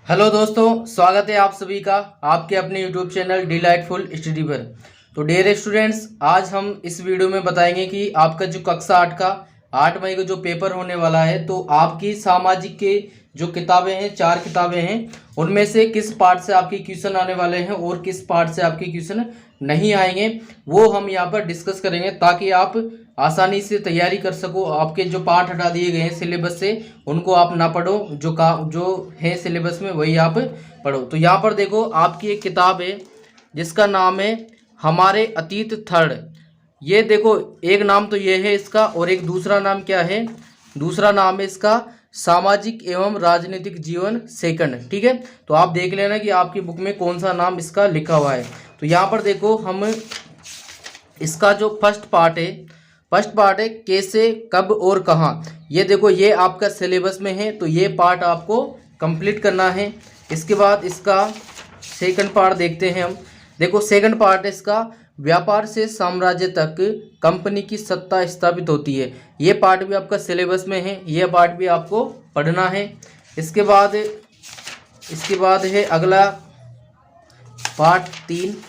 Hello दोस्तों, स्वागत है आप सभी का आपके अपने यूट्यूब चैनल डिलाइटफुल स्टडी पर। तो डियर स्टूडेंट्स, आज हम इस वीडियो में बताएंगे कि आपका जो कक्षा 8 का 8 मई को जो पेपर होने वाला है, तो आपकी सामाजिक के जो किताबें हैं, 4 किताबें हैं, उनमें से किस पार्ट से आपकी क्वेश्चन आने वाले हैं और किस पार्ट से आपके क्वेश्चन नहीं आएंगे, वो हम यहाँ पर डिस्कस करेंगे ताकि आप आसानी से तैयारी कर सको। आपके जो पार्ट हटा दिए गए हैं सिलेबस से, उनको आप ना पढ़ो, जो है सिलेबस में वही आप पढ़ो। तो यहाँ पर देखो, आपकी एक किताब है जिसका नाम है हमारे अतीत थर्ड। ये देखो, एक नाम तो ये है इसका, और एक दूसरा नाम क्या है, दूसरा नाम है इसका सामाजिक एवं राजनीतिक जीवन सेकंड। ठीक है, तो आप देख लेना कि आपकी बुक में कौन सा नाम इसका लिखा हुआ है। तो यहाँ पर देखो, हम इसका जो फर्स्ट पार्ट है कैसे, कब और कहाँ। ये देखो, ये आपका सिलेबस में है, तो ये पार्ट आपको कंप्लीट करना है। इसके बाद इसका सेकंड पार्ट देखते हैं हम। देखो, सेकंड पार्ट है इसका व्यापार से साम्राज्य तक कंपनी की सत्ता स्थापित होती है। ये पार्ट भी आपका सिलेबस में है, ये पार्ट भी आपको पढ़ना है। इसके बाद है अगला पार्ट 3।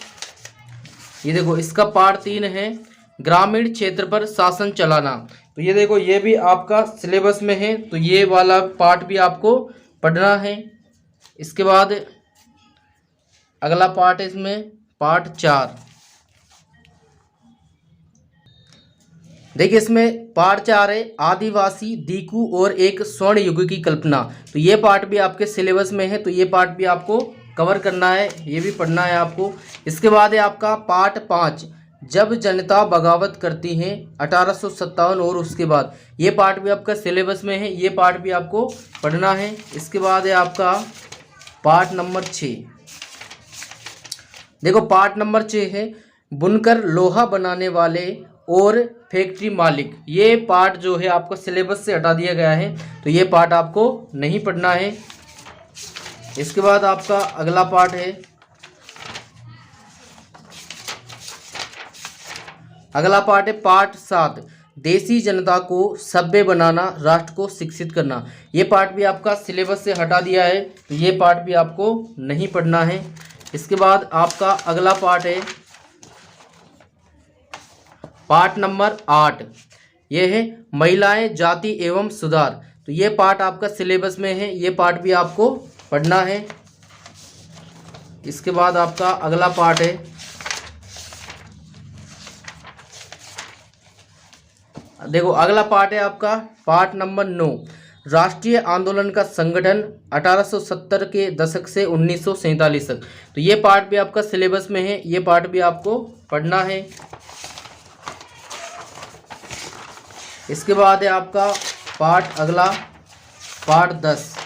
ये देखो, इसका पार्ट 3 है ग्रामीण क्षेत्र पर शासन चलाना। तो ये देखो, ये भी आपका सिलेबस में है, तो ये वाला पार्ट भी आपको पढ़ना है। इसके बाद अगला पार्ट है इसमें पार्ट 4। देखिए, इसमें पार्ट 4 है आदिवासी दीकू और एक स्वर्ण युग की कल्पना। तो ये पार्ट भी आपके सिलेबस में है, तो ये पार्ट भी आपको कवर करना है, ये भी पढ़ना है आपको। इसके बाद है आपका पार्ट 5 जब जनता बगावत करती है 1857, और उसके बाद ये पार्ट भी आपका सिलेबस में है, ये पार्ट भी आपको पढ़ना है। इसके बाद है आपका पार्ट नंबर 6। देखो, पार्ट नंबर 6 है बुनकर लोहा बनाने वाले और फैक्ट्री मालिक। ये पार्ट जो है आपको सिलेबस से हटा दिया गया है, तो ये पार्ट आपको नहीं पढ़ना है। इसके बाद आपका अगला पार्ट है, अगला पार्ट है पार्ट 7 देसी जनता को सभ्य बनाना, राष्ट्र को शिक्षित करना। ये पार्ट भी आपका सिलेबस से हटा दिया है, तो ये पार्ट भी आपको नहीं पढ़ना है। इसके बाद आपका अगला पार्ट है पार्ट नंबर 8। ये है महिलाएं जाति एवं सुधार। तो ये पार्ट आपका सिलेबस में है, ये पार्ट भी आपको पढ़ना है। इसके बाद आपका अगला पार्ट है, देखो अगला पार्ट है आपका पार्ट नंबर 9 राष्ट्रीय आंदोलन का संगठन 1870 के दशक से 1947 तक। तो ये पार्ट भी आपका सिलेबस में है, ये पार्ट भी आपको पढ़ना है। इसके बाद है आपका पार्ट अगला पार्ट 10।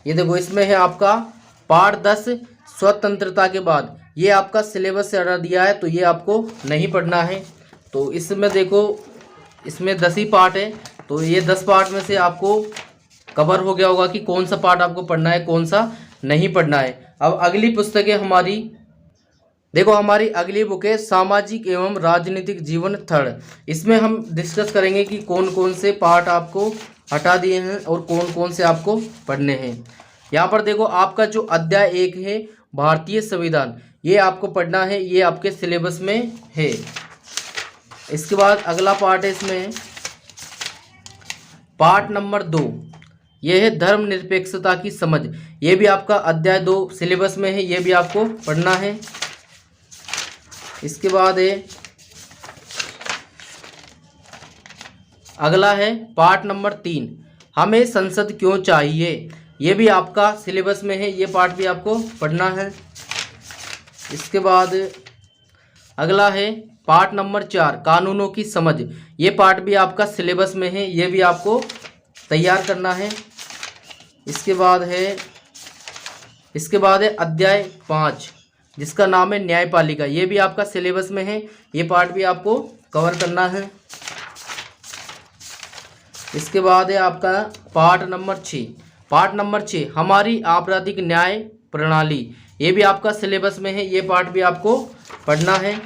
ये देखो, इसमें है आपका पार्ट 10 स्वतंत्रता के बाद। ये आपका सिलेबस से हटा दिया है, तो ये आपको नहीं पढ़ना है। तो इसमें देखो, इसमें 10 ही पार्ट है, तो ये 10 पार्ट में से आपको कवर हो गया होगा कि कौन सा पार्ट आपको पढ़ना है, कौन सा नहीं पढ़ना है। अब अगली पुस्तक है हमारी, देखो हमारी अगली बुक है सामाजिक एवं राजनीतिक जीवन थर्ड। इसमें हम डिस्कस करेंगे कि कौन कौन से पार्ट आपको हटा दिए हैं और कौन कौन से आपको पढ़ने हैं। यहाँ पर देखो, आपका जो अध्याय 1 है भारतीय संविधान, ये आपको पढ़ना है, ये आपके सिलेबस में है। इसके बाद अगला पार्ट है इसमें पार्ट नंबर 2, ये है धर्मनिरपेक्षता की समझ। ये भी आपका अध्याय 2 सिलेबस में है, ये भी आपको पढ़ना है। इसके बाद है अगला है पार्ट नंबर 3 हमें संसद क्यों चाहिए। ये भी आपका सिलेबस में है, ये पार्ट भी आपको पढ़ना है। इसके बाद अगला है पार्ट नंबर 4 कानूनों की समझ। ये पार्ट भी आपका सिलेबस में है, ये भी आपको तैयार करना है। इसके बाद है अध्याय 5 जिसका नाम है न्यायपालिका। ये भी आपका सिलेबस में है, ये पार्ट भी आपको कवर करना है। इसके बाद है आपका पार्ट नंबर 6 हमारी आपराधिक न्याय प्रणाली। ये भी आपका सिलेबस में है, ये पार्ट भी आपको पढ़ना है।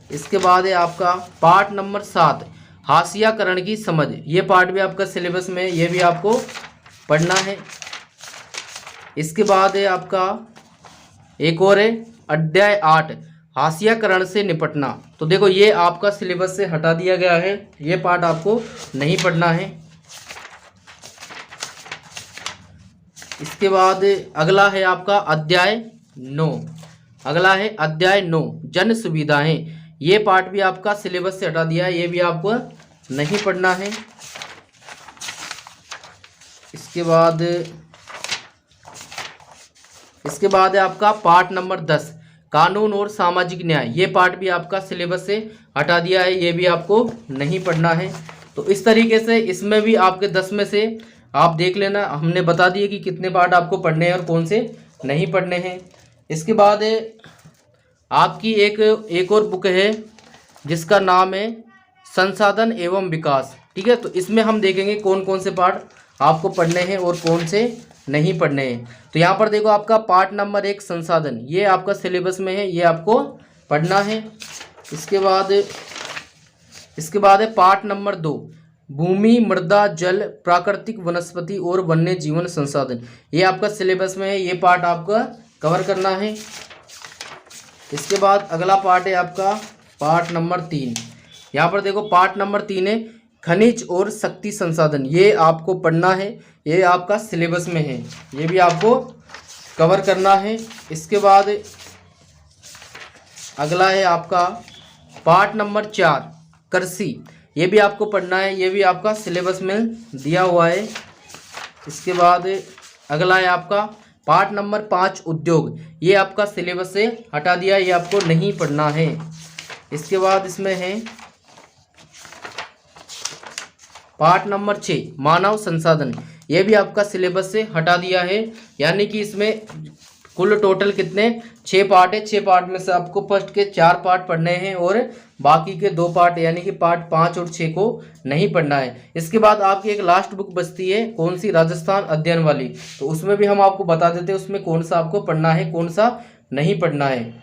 इसके बाद है आपका पार्ट नंबर 7 हाशियाकरण की समझ। ये पार्ट भी आपका सिलेबस में है, ये भी आपको पढ़ना है। इसके बाद है आपका एक और है अध्याय 8 हाशियाकरण से निपटना। तो देखो ये आपका सिलेबस से हटा दिया गया है, ये पार्ट आपको नहीं पढ़ना है। इसके बाद अगला है आपका अध्याय 9, अगला है अध्याय 9 जन सुविधाएं। ये पार्ट भी आपका सिलेबस से हटा दिया है, ये भी आपको नहीं पढ़ना है। इसके बाद है आपका पार्ट नंबर 10 कानून और सामाजिक न्याय। ये पार्ट भी आपका सिलेबस से हटा दिया है, ये भी आपको नहीं पढ़ना है। तो इस तरीके से इसमें भी आपके 10 में से आप देख लेना, हमने बता दिए कि कितने पार्ट आपको पढ़ने हैं और कौन से नहीं पढ़ने हैं। इसके बाद आपकी एक और बुक है जिसका नाम है संसाधन एवं विकास। ठीक है, तो इसमें हम देखेंगे कौन कौन से पार्ट आपको पढ़ने हैं और कौन से नहीं पढ़ने हैं। तो यहाँ पर देखो आपका पार्ट नंबर 1 संसाधन, ये आपका सिलेबस में है, ये आपको पढ़ना है। इसके बाद है पार्ट नंबर 2 भूमि मृदा जल प्राकृतिक वनस्पति और वन्य जीवन संसाधन। ये आपका सिलेबस में है, ये पार्ट आपका कवर करना है। इसके बाद अगला पार्ट है आपका पार्ट नंबर 3। यहाँ पर देखो पार्ट नंबर 3 है खनिज और शक्ति संसाधन। ये आपको पढ़ना है, ये आपका सिलेबस में है, ये भी आपको कवर करना है। इसके बाद अगला है आपका पार्ट नंबर 4 कृषि। ये भी आपको पढ़ना है, ये भी आपका सिलेबस में दिया हुआ है। इसके बाद अगला है आपका पार्ट नंबर 5 उद्योग। ये आपका सिलेबस से हटा दिया, ये आपको नहीं पढ़ना है। इसके बाद इसमें है पार्ट नंबर 6 मानव संसाधन। ये भी आपका सिलेबस से हटा दिया है, यानी कि इसमें कुल टोटल कितने 6 पार्ट है। 6 पार्ट में से आपको फर्स्ट के 4 पार्ट पढ़ने हैं और बाकी के 2 पार्ट यानी कि पार्ट 5 और 6 को नहीं पढ़ना है। इसके बाद आपकी एक लास्ट बुक बचती है, कौन सी, राजस्थान अध्ययन वाली। तो उसमें भी हम आपको बता देते हैं उसमें कौन सा आपको पढ़ना है, कौन सा नहीं पढ़ना है।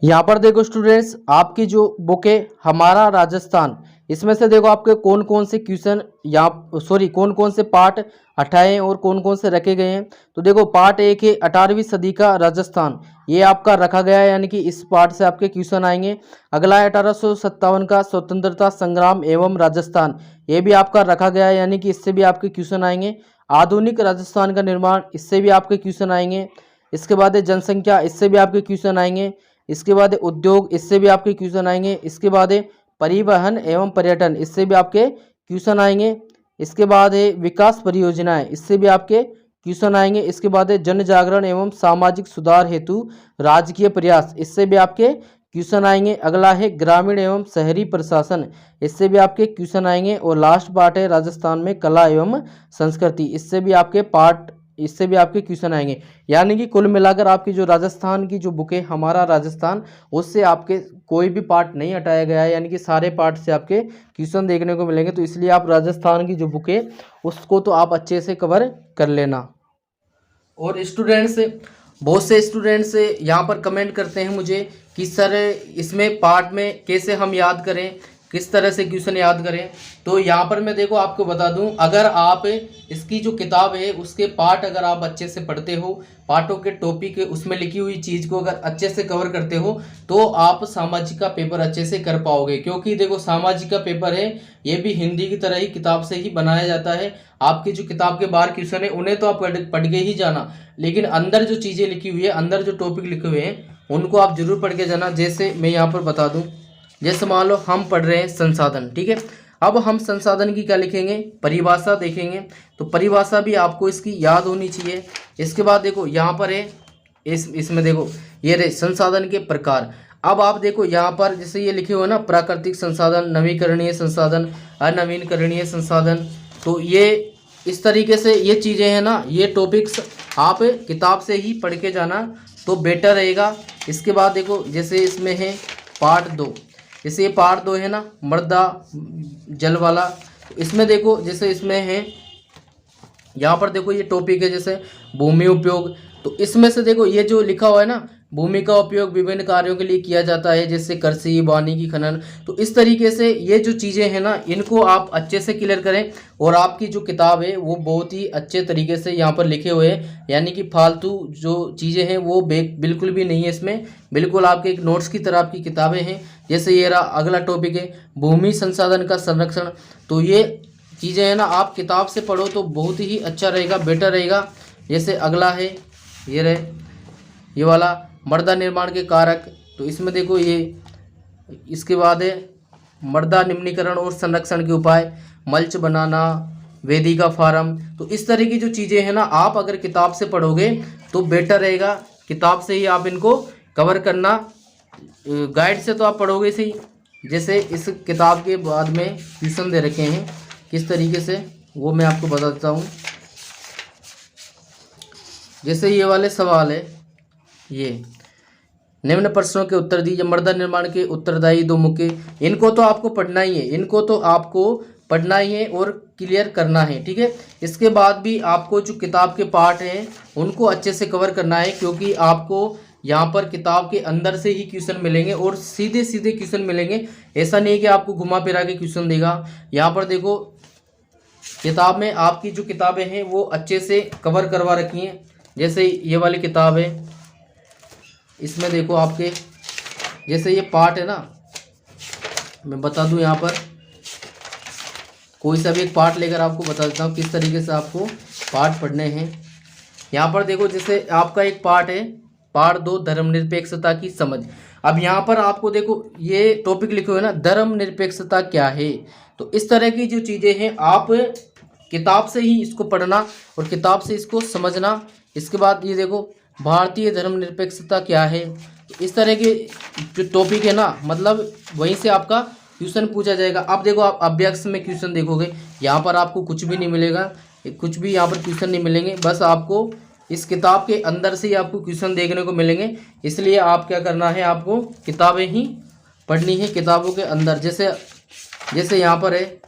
यहाँ पर देखो स्टूडेंट्स, आपकी जो बुक है हमारा राजस्थान, इसमें से देखो आपके कौन कौन से क्वेश्चन कौन कौन से पार्ट हटाए हैं और कौन कौन से रखे गए हैं। तो देखो पार्ट 1 है 18वीं सदी का राजस्थान, ये आपका रखा गया है, यानी कि इस पार्ट से आपके क्वेश्चन आएंगे। अगला है 1857 का स्वतंत्रता संग्राम एवं राजस्थान, ये भी आपका रखा गया है, यानी कि इससे भी आपके क्वेश्चन आएंगे। आधुनिक राजस्थान का निर्माण, इससे भी आपके क्वेश्चन आएंगे। इसके बाद है जनसंख्या, इससे भी आपके क्वेश्चन आएंगे। इसके बाद है उद्योग, इससे भी आपके क्वेश्चन आएंगे। इसके बाद है परिवहन एवं पर्यटन, इससे भी आपके क्वेश्चन आएंगे। इसके बाद है विकास परियोजनाएं, इससे भी आपके क्वेश्चन आएंगे। इसके बाद है जन जागरण एवं सामाजिक सुधार हेतु राजकीय प्रयास, इससे भी आपके क्वेश्चन आएंगे। अगला है ग्रामीण एवं शहरी प्रशासन, इससे भी आपके क्वेश्चन आएंगे। और लास्ट पार्ट है राजस्थान में कला एवं संस्कृति, इससे भी आपके क्वेश्चन आएंगे। यानी कि कुल मिलाकर आपकी जो राजस्थान की जो बुक है हमारा राजस्थान, उससे आपके कोई भी पार्ट नहीं हटाया गया है, यानी कि सारे पार्ट से आपके क्वेश्चन देखने को मिलेंगे। तो इसलिए आप राजस्थान की जो बुक है उसको तो आप अच्छे से कवर कर लेना। और स्टूडेंट्स, बहुत से स्टूडेंट्स यहाँ पर कमेंट करते हैं मुझे कि सर इसमें पार्ट में कैसे हम याद करें, किस तरह से क्वेश्चन याद करें। तो यहाँ पर मैं देखो आपको बता दूं, अगर आप इसकी जो किताब है उसके पार्ट अगर आप अच्छे से पढ़ते हो, पार्टों के टॉपिक उसमें लिखी हुई चीज़ को अगर अच्छे से कवर करते हो, तो आप सामाजिक का पेपर अच्छे से कर पाओगे। क्योंकि देखो सामाजिक का पेपर है, ये भी हिंदी की तरह ही किताब से ही बनाया जाता है। आपकी जो किताब के बाहर क्वेश्चन है उन्हें तो आप पढ़ के ही जाना, लेकिन अंदर जो चीज़ें लिखी हुई है, अंदर जो टॉपिक लिखे हुए हैं उनको आप जरूर पढ़ के जाना। जैसे मैं यहाँ पर बता दूँ, जैसे मान लो हम पढ़ रहे हैं संसाधन, ठीक है। अब हम संसाधन की क्या लिखेंगे, परिभाषा देखेंगे। तो परिभाषा भी आपको इसकी याद होनी चाहिए। इसके बाद देखो यहाँ पर है इसमें देखो ये रहे संसाधन के प्रकार। अब आप देखो यहाँ पर जैसे ये लिखे हुए ना, प्राकृतिक संसाधन, नवीकरणीय संसाधन, अनवीकरणीय संसाधन। तो ये इस तरीके से ये चीज़ें हैं ना, ये टॉपिक्स आप किताब से ही पढ़ के जाना तो बेटर रहेगा। इसके बाद देखो जैसे इसमें है पार्ट 2, जैसे ये पार्ट 2 है ना मृदा जल वाला। तो इसमें देखो जैसे इसमें है यहाँ पर देखो ये टॉपिक है जैसे भूमि उपयोग। तो इसमें से देखो ये जो लिखा हुआ है ना भूमि का उपयोग विभिन्न कार्यों के लिए किया जाता है, जैसे कृषि, वानिकी, खनन। तो इस तरीके से ये जो चीज़ें हैं ना, इनको आप अच्छे से क्लियर करें। और आपकी जो किताब है वो बहुत ही अच्छे तरीके से यहाँ पर लिखे हुए हैं, यानी कि फालतू जो चीज़ें हैं वो बिल्कुल भी नहीं है इसमें। बिल्कुल आपके एक नोट्स की तरह आपकी किताबें हैं। जैसे ये रहा अगला टॉपिक है भूमि संसाधन का संरक्षण। तो ये चीज़ें हैं ना, आप किताब से पढ़ो तो बहुत ही अच्छा रहेगा, बेटर रहेगा। जैसे अगला है ये रहे ये वाला मृदा निर्माण के कारक। तो इसमें देखो ये, इसके बाद है मृदा निम्नीकरण और संरक्षण के उपाय, मल्च बनाना, वेदिका फार्म। तो इस तरह की जो चीज़ें हैं ना, आप अगर किताब से पढ़ोगे तो बेटर रहेगा। किताब से ही आप इनको कवर करना, गाइड से तो आप पढ़ोगे सही। जैसे इस किताब के बाद में क्वेश्चन दे रखे हैं किस तरीके से, वो मैं आपको बता देता हूँ। जैसे ये वाले सवाल है, ये निम्न प्रश्नों के उत्तर दीजिए। मृदा निर्माण के उत्तरदायी दो मुख्य, इनको तो आपको पढ़ना ही है, इनको तो आपको पढ़ना ही है और क्लियर करना है, ठीक है। इसके बाद भी आपको जो किताब के पार्ट हैं उनको अच्छे से कवर करना है, क्योंकि आपको यहाँ पर किताब के अंदर से ही क्वेश्चन मिलेंगे और सीधे सीधे क्वेश्चन मिलेंगे। ऐसा नहीं है कि आपको घुमा फिरा के क्वेश्चन देगा। यहाँ पर देखो किताब में आपकी जो किताबें हैं वो अच्छे से कवर करवा रखी हैं। जैसे ये वाली किताब है, इसमें देखो आपके जैसे ये पार्ट है ना, मैं बता दूं यहाँ पर कोई सा भी एक पार्ट लेकर आपको बता देता हूँ किस तरीके से आपको पार्ट पढ़ने हैं। यहाँ पर देखो जैसे आपका एक पार्ट है, पार्ट 2 धर्मनिरपेक्षता की समझ। अब यहाँ पर आपको देखो ये टॉपिक लिखे हुए ना, धर्मनिरपेक्षता क्या है। तो इस तरह की जो चीज़ें हैं आप किताब से ही इसको पढ़ना और किताब से इसको समझना। इसके बाद ये देखो भारतीय धर्मनिरपेक्षता क्या है। तो इस तरह के जो टॉपिक है ना, मतलब वहीं से आपका क्वेश्चन पूछा जाएगा। अब देखो आप अभ्यक्ष में क्वेश्चन देखोगे, यहाँ पर आपको कुछ भी नहीं मिलेगा, कुछ भी यहाँ पर क्वेश्चन नहीं मिलेंगे। बस आपको इस किताब के अंदर से ही आपको क्वेश्चन देखने को मिलेंगे। इसलिए आप क्या करना है, आपको किताबें ही पढ़नी है, किताबों के अंदर। जैसे यहाँ पर है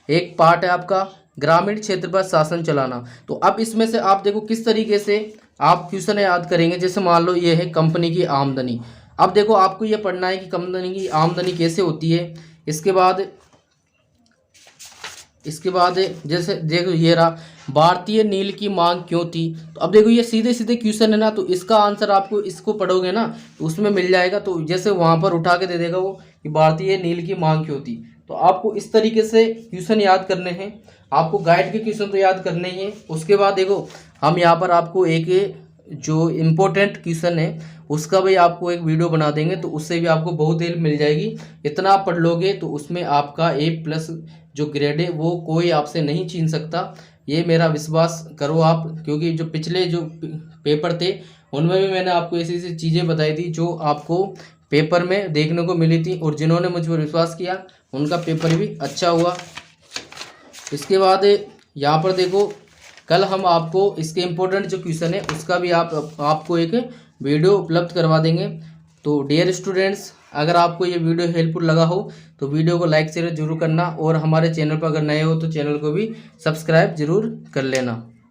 एक पार्ट है आपका ग्रामीण क्षेत्र पर शासन चलाना। तो अब इसमें से आप देखो किस तरीके से आप क्वेश्चन याद करेंगे। जैसे मान लो ये है कंपनी की आमदनी। अब देखो आपको ये पढ़ना है कि कंपनी की आमदनी कैसे होती है। इसके बाद जैसे देखो ये रहा भारतीय नील की मांग क्यों थी। तो अब देखो ये सीधे सीधे क्वेश्चन है ना, तो इसका आंसर आपको इसको पढ़ोगे ना तो उसमें मिल जाएगा। तो जैसे वहाँ पर उठा के दे देगा वो कि भारतीय नील की मांग क्यों थी। तो आपको इस तरीके से क्वेश्चन याद करने हैं, आपको गाइड के क्वेश्चन तो याद करने ही हैं। उसके बाद देखो हम यहाँ पर आपको एक जो इम्पोर्टेंट क्वेश्चन है उसका भी आपको एक वीडियो बना देंगे, तो उससे भी आपको बहुत हेल्प मिल जाएगी। इतना आप पढ़ लोगे तो उसमें आपका A+ जो ग्रेड है वो कोई आपसे नहीं छीन सकता, ये मेरा विश्वास करो आप। क्योंकि जो पिछले जो पेपर थे उनमें भी मैंने आपको ऐसी ऐसी चीज़ें बताई थी जो आपको पेपर में देखने को मिली थी, और जिन्होंने मुझ पर विश्वास किया उनका पेपर भी अच्छा हुआ। इसके बाद यहाँ पर देखो कल हम आपको इसके इम्पोर्टेंट जो क्वेश्चन है उसका भी आपको एक वीडियो उपलब्ध करवा देंगे। तो डियर स्टूडेंट्स, अगर आपको ये वीडियो हेल्पफुल लगा हो तो वीडियो को लाइक शेयर जरूर करना, और हमारे चैनल पर अगर नए हो तो चैनल को भी सब्सक्राइब जरूर कर लेना।